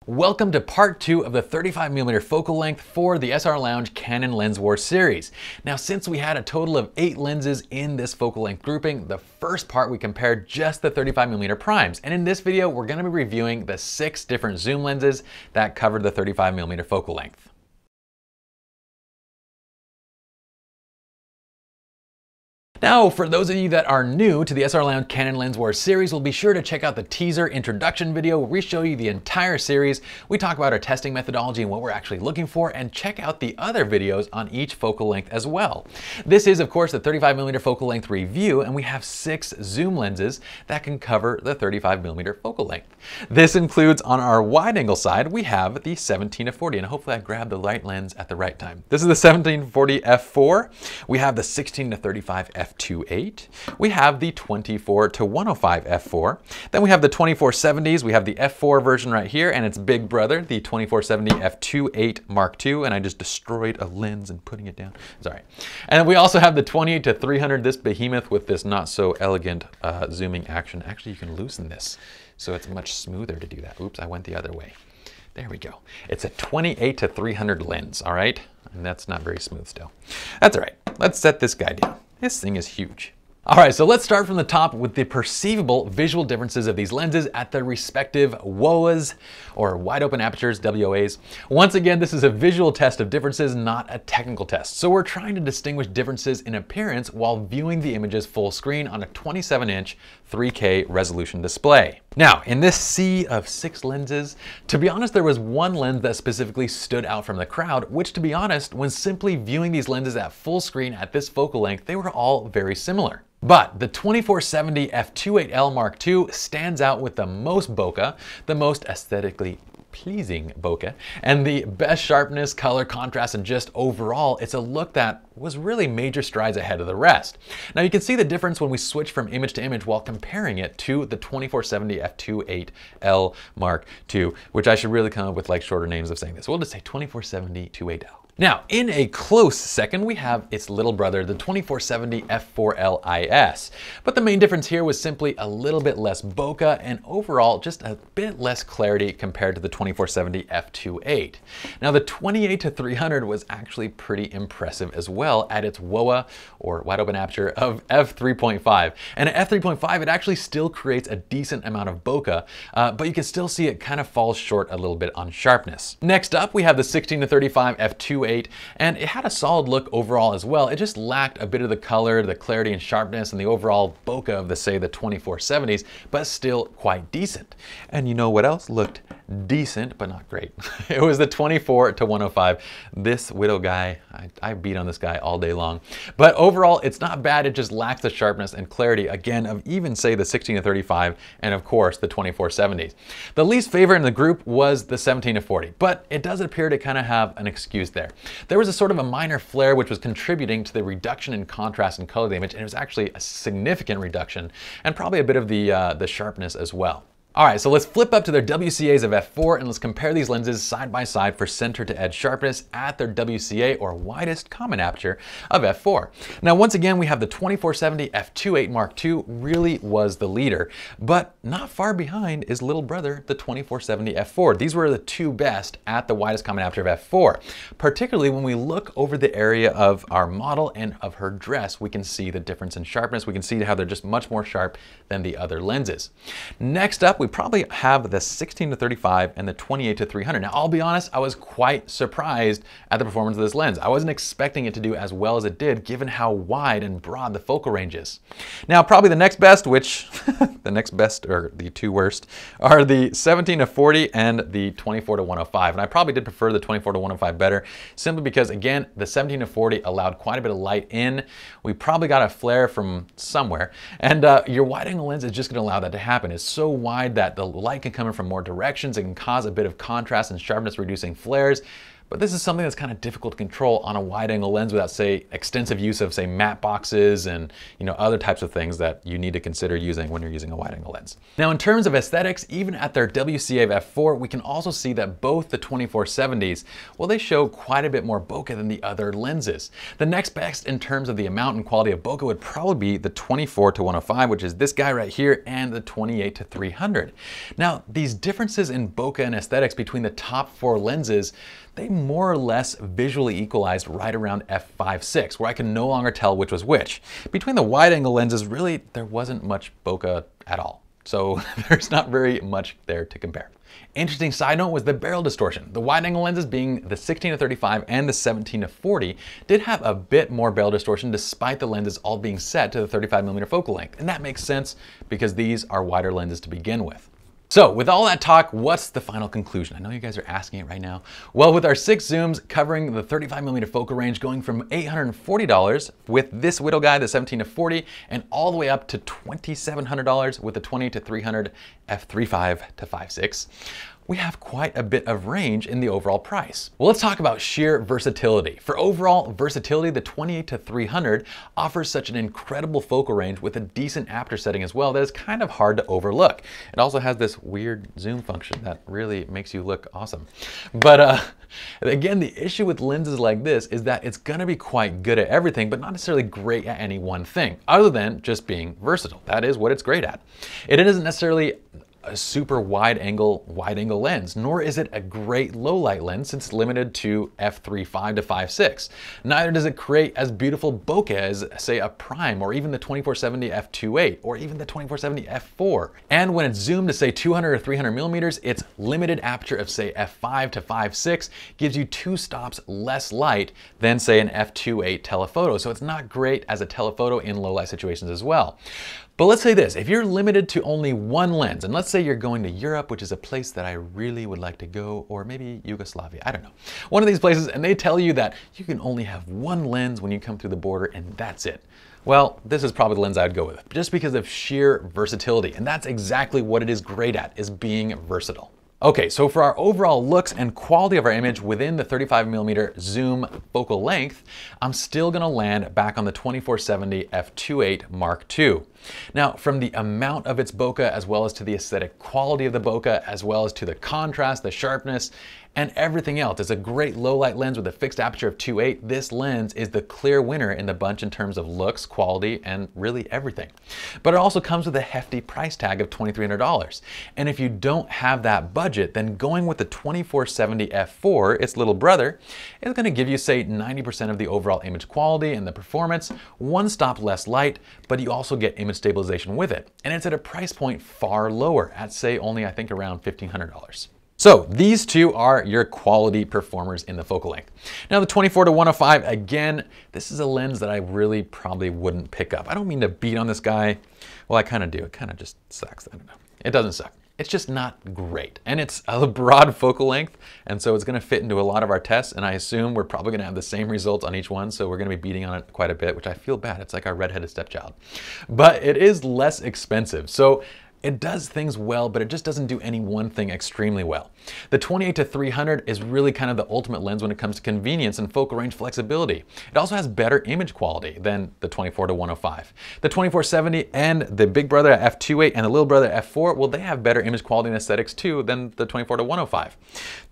Welcome to part 2 of the 35mm focal length for the SLR Lounge Canon Lens War series. Now, since we had a total of 8 lenses in this focal length grouping, the first part we compared just the 35mm primes. And in this video, we're going to be reviewing the 6 different zoom lenses that covered the 35mm focal length. Now, for those of you that are new to the SLR Lounge Canon Lens War series, we'll be sure to check out the teaser introduction video where we show you the entire series. We talk about our testing methodology and what we're actually looking for, and check out the other videos on each focal length as well. This is, of course, the 35mm focal length review, and we have 6 zoom lenses that can cover the 35mm focal length. This includes, on our wide angle side, we have the 17-40, and hopefully I grabbed the right lens at the right time. This is the 17-40 f4. We have the 16-35 f2.8. We have the 24-105 f4. Then we have the 24-70s. We have the f4 version right here and its big brother, the 24-70 f2.8 Mark II. And I just destroyed a lens and putting it down. Sorry. And then we also have the 28-300, this behemoth with this not so elegant zooming action. Actually, you can loosen this so it's much smoother to do that. Oops, I went the other way. There we go. It's a 28-300 lens, all right? And that's not very smooth still. That's all right. Let's set this guy down. This thing is huge. All right, so let's start from the top with the perceivable visual differences of these lenses at their respective WOAs, or wide open apertures, WOAs. Once again, this is a visual test of differences, not a technical test. So we're trying to distinguish differences in appearance while viewing the images full screen on a 27-inch 3K resolution display. Now, in this sea of 6 lenses, to be honest, there was one lens that specifically stood out from the crowd, which, to be honest, when simply viewing these lenses at full screen at this focal length, they were all very similar. But the 24-70 f2.8L Mark II stands out with the most bokeh, the most aesthetically pleasing bokeh, and the best sharpness, color, contrast, and just overall, it's a look that was really major strides ahead of the rest. Now you can see the difference when we switch from image to image while comparing it to the 24-70 f2.8L Mark II, which I should really come up with like shorter names of saying this. We'll just say 24-70 2.8L. Now, in a close second, we have its little brother, the 24-70 f4L IS. But the main difference here was simply a little bit less bokeh and overall just a bit less clarity compared to the 24-70 f2.8. Now, the 28-300 was actually pretty impressive as well at its WOA, or wide open aperture, of f3.5. And at f3.5, it actually still creates a decent amount of bokeh, but you can still see it kind of falls short a little bit on sharpness. Next up, we have the 16-35 f2.8. And it had a solid look overall as well. It just lacked a bit of the color, the clarity and sharpness, and the overall bokeh of the 24-70s, but still quite decent. And you know what else looked decent, but not great? It was the 24-105. This Widow guy, I beat on this guy all day long. But overall, it's not bad. It just lacks the sharpness and clarity, again, of even say the 16-35 and of course the 24-70s. The least favorite in the group was the 17-40, but it does appear to kind of have an excuse there. There was a sort of a minor flare which was contributing to the reduction in contrast and color of the image, and it was actually a significant reduction and probably a bit of the sharpness as well. All right, so let's flip up to their WCAs of f4 and let's compare these lenses side by side for center to edge sharpness at their WCA, or widest common aperture, of f4. Now, once again, we have the 24-70 f2.8 Mark II really was the leader, but not far behind is little brother, the 24-70 f4. These were the 2 best at the widest common aperture of f4. Particularly when we look over the area of our model and of her dress, we can see the difference in sharpness. We can see how they're just much more sharp than the other lenses. Next up, we probably have the 16-35 and the 28-300. Now, I'll be honest, I was quite surprised at the performance of this lens. I wasn't expecting it to do as well as it did, given how wide and broad the focal range is. Now, probably the next best, which the next best, or the 2 worst, are the 17-40 and the 24-105. And I probably did prefer the 24-105 better, simply because, again, the 17-40 allowed quite a bit of light in. We probably got a flare from somewhere, and your wide angle lens is just going to allow that to happen. It's so wide that the light can come in from more directions. It can cause a bit of contrast and sharpness, reducing flares. But this is something that's kind of difficult to control on a wide-angle lens without, say, extensive use of, say, matte boxes and, other types of things that you need to consider using when you're using a wide-angle lens. Now, in terms of aesthetics, even at their WCA of f4, we can also see that both the 24-70s, well, they show quite a bit more bokeh than the other lenses. The next best in terms of the amount and quality of bokeh would probably be the 24-105, which is this guy right here, and the 28-300. Now, these differences in bokeh and aesthetics between the top 4 lenses, they more or less visually equalized right around f5.6, where I can no longer tell which was which. Between the wide-angle lenses, really, there wasn't much bokeh at all. So there's not very much there to compare. Interesting side note was the barrel distortion. The wide-angle lenses, being the 16-35 and the 17-40, did have a bit more barrel distortion despite the lenses all being set to the 35mm focal length. And that makes sense because these are wider lenses to begin with. So with all that talk, what's the final conclusion? I know you guys are asking it right now. Well, with our 6 zooms covering the 35mm focal range going from $840 with this Whittle guy, the 17-40, and all the way up to $2,700 with the 20-300 f3.5-5.6, we have quite a bit of range in the overall price. Well, let's talk about sheer versatility. For overall versatility, the 28-300 offers such an incredible focal range with a decent aperture setting as well that is kind of hard to overlook. It also has this weird zoom function that really makes you look awesome. But again, the issue with lenses like this is that it's gonna be quite good at everything, but not necessarily great at any one thing, other than just being versatile. That is what it's great at. It isn't necessarily a super wide angle lens, nor is it a great low light lens since it's limited to f3.5-5.6. Neither does it create as beautiful bokeh as, say, a prime or even the 24-70 f2.8 or even the 24-70 f4. And when it's zoomed to, say, 200 or 300 millimeters, its limited aperture of, say, f5-5.6 gives you 2 stops less light than, say, an f2.8 telephoto. So it's not great as a telephoto in low light situations as well. But let's say this, if you're limited to only one lens, and let's say you're going to Europe, which is a place that I really would like to go, or maybe Yugoslavia, I don't know. One of these places, and they tell you that you can only have one lens when you come through the border, and that's it. Well, this is probably the lens I would go with, just because of sheer versatility. And that's exactly what it is great at, is being versatile. Okay, so for our overall looks and quality of our image within the 35mm zoom focal length, I'm still gonna land back on the 24-70 f2.8 Mark II. Now, from the amount of its bokeh, as well as to the aesthetic quality of the bokeh, as well as to the contrast, the sharpness, and everything else. It's a great low light lens with a fixed aperture of 2.8. This lens is the clear winner in the bunch in terms of looks, quality, and really everything. But it also comes with a hefty price tag of $2,300. And if you don't have that budget, then going with the 24-70 f4, its little brother, is gonna give you, say, 90% of the overall image quality and the performance, 1 stop less light, but you also get image stabilization with it. And it's at a price point far lower, at, say, only, I think, around $1,500. So these two are your quality performers in the focal length. Now the 24-105, again, this is a lens that I really probably wouldn't pick up. I don't mean to beat on this guy. Well, I kind of do. It kind of just sucks. I don't know. It doesn't suck. It's just not great. And it's a broad focal length, and so it's gonna fit into a lot of our tests, and I assume we're probably gonna have the same results on each one, so we're gonna be beating on it quite a bit, which I feel bad. It's like our redheaded stepchild. But it is less expensive. So it does things well, but it just doesn't do any one thing extremely well. The 28-300 is really kind of the ultimate lens when it comes to convenience and focal range flexibility. It also has better image quality than the 24-105. The 24-70 and the big brother at f2.8 and the little brother at f4, well, they have better image quality and aesthetics too than the 24-105.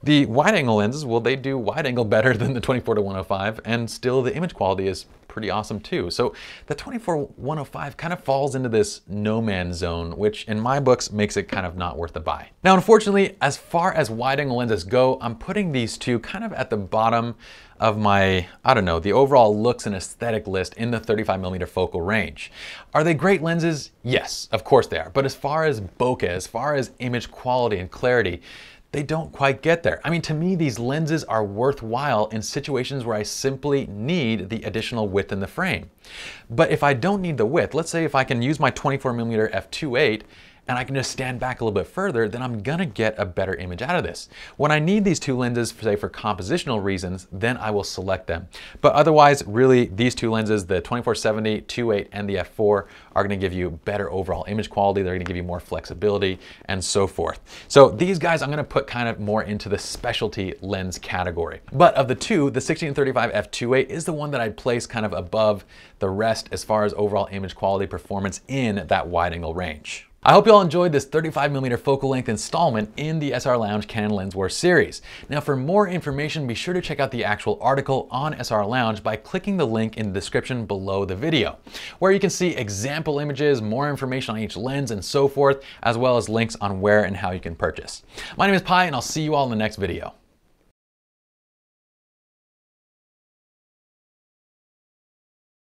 The wide angle lenses, well, they do wide angle better than the 24-105, and still the image quality is pretty awesome too. So the 24-105 kind of falls into this no man's zone, which in my books makes it kind of not worth the buy. Now, unfortunately, as far as wide angle lenses go, I'm putting these two kind of at the bottom of my, I don't know, the overall looks and aesthetic list in the 35mm focal range. Are they great lenses? Yes, of course they are. But as far as bokeh, as far as image quality and clarity, they don't quite get there. I mean, to me, these lenses are worthwhile in situations where I simply need the additional width in the frame. But if I don't need the width, let's say if I can use my 24mm f2.8 and I can just stand back a little bit further, then I'm gonna get a better image out of this. When I need these two lenses, say for compositional reasons, then I will select them. But otherwise, really, these two lenses, the 2470, 2.8, and the f4, are gonna give you better overall image quality. They're gonna give you more flexibility and so forth. So these guys I'm gonna put kind of more into the specialty lens category. But of the two, the 16-35 f2.8 is the one that I'd place kind of above the rest as far as overall image quality performance in that wide angle range. I hope you all enjoyed this 35mm focal length installment in the SLR Lounge Canon Lens War series. Now for more information, be sure to check out the actual article on SLR Lounge by clicking the link in the description below the video, where you can see example images, more information on each lens and so forth, as well as links on where and how you can purchase. My name is Pye, and I'll see you all in the next video.